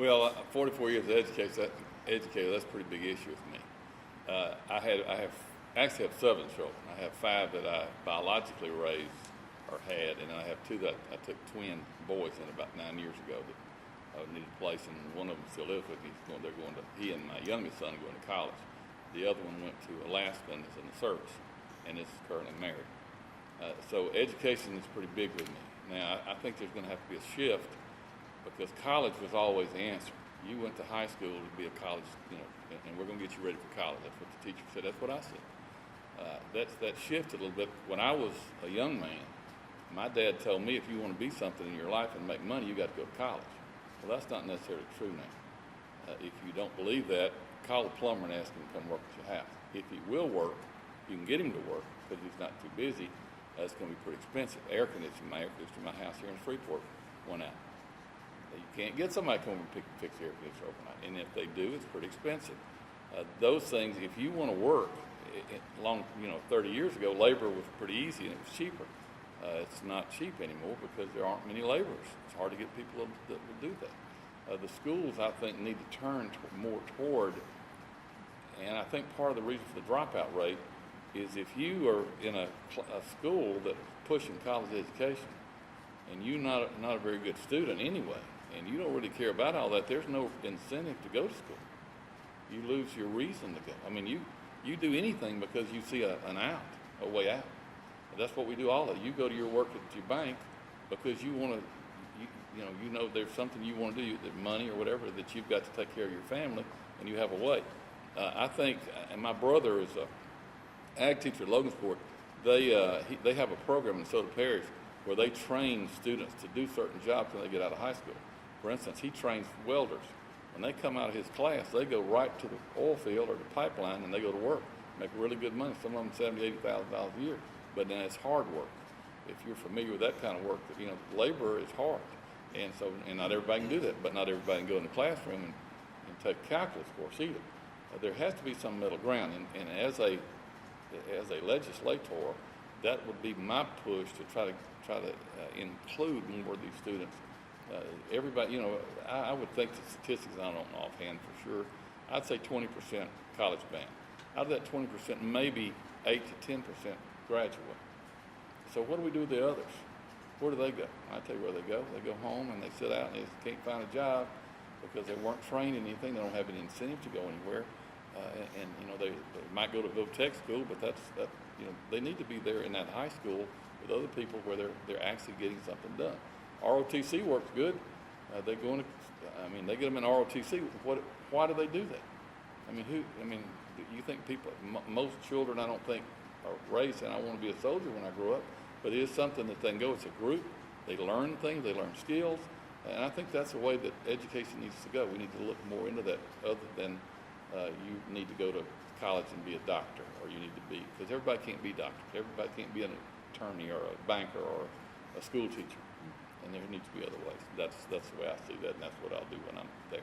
Well, 44 years of educator, that's a pretty big issue with me. Actually have 7 children. I have 5 that I biologically raised or had, and I have 2 that I took twin boys in about 9 years ago that needed a place, and one of them still lives with me. He and my youngest son are going to college. The other one went to Alaska and is in the service, and is currently married. So education is pretty big with me. Now, I think there's going to have to be a shift because college was always the answer. You went to high school to be a college, and we're going to get you ready for college. That's what the teacher said. That's what I said. That shifted a little bit. When I was a young man, my dad told me if you want to be something in your life and make money, you got to go to college. Well, that's not necessarily true now. If you don't believe that, call a plumber and ask him to come work at your house. If he will work, you can get him to work because he's not too busy. It's going to be pretty expensive. My air conditioner in my house here in Freeport went out. You can't get somebody to come over and fix the air conditioner overnight. And if they do, it's pretty expensive. Those things, if you want to work, 30 years ago, labor was pretty easy and it was cheaper. It's not cheap anymore because there aren't many laborers. It's hard to get people that will do that. The schools, I think, need to turn more toward, and I think part of the reason for the dropout rate is if you are in a school that's pushing college education and you're not a very good student anyway, and you don't really care about all that, there's no incentive to go to school. You lose your reason to go. I mean, you do anything because you see a way out. That's what we do all of it. You go to your work at your bank because you want to, you know there's something you want to do, the money or whatever, that you've got to take care of your family, and you have a way. I think, and my brother is a ag teacher at Logansport. They have a program in Soda Parish where they train students to do certain jobs when they get out of high school. For instance, he trains welders. When they come out of his class, they go right to the oil field or the pipeline and they go to work, make really good money. Some of them $70,000, $80,000 a year. But then it's hard work. If you're familiar with that kind of work, labor is hard, and not everybody can do that. But not everybody can go in the classroom and take a calculus course either. There has to be some middle ground, and as a legislator, that would be my push to try to include more of these students. Everybody, I would think the statistics, I don't know offhand for sure, I'd say 20% college band. Out of that 20%, maybe 8 to 10% graduate. So what do we do with the others? Where do they go? I tell you where they go. They go home and they sit out and they can't find a job because they weren't trained in anything. They don't have any incentive to go anywhere. They might go to VOTEC school, but they need to be there in that high school with other people where they're actually getting something done. ROTC works good. They get them in ROTC. Why do they do that? You think most children, I don't think, are raised saying, I want to be a soldier when I grow up, but it is something that they can go. It's a group. They learn things. They learn skills. And I think that's the way that education needs to go. We need to look more into that other than you need to go to college and be a doctor, or you need to be, because everybody can't be doctors. Everybody can't be an attorney or a banker or a school teacher. And there needs to be other ways. That's the way I see that, and that's what I'll do when I'm there.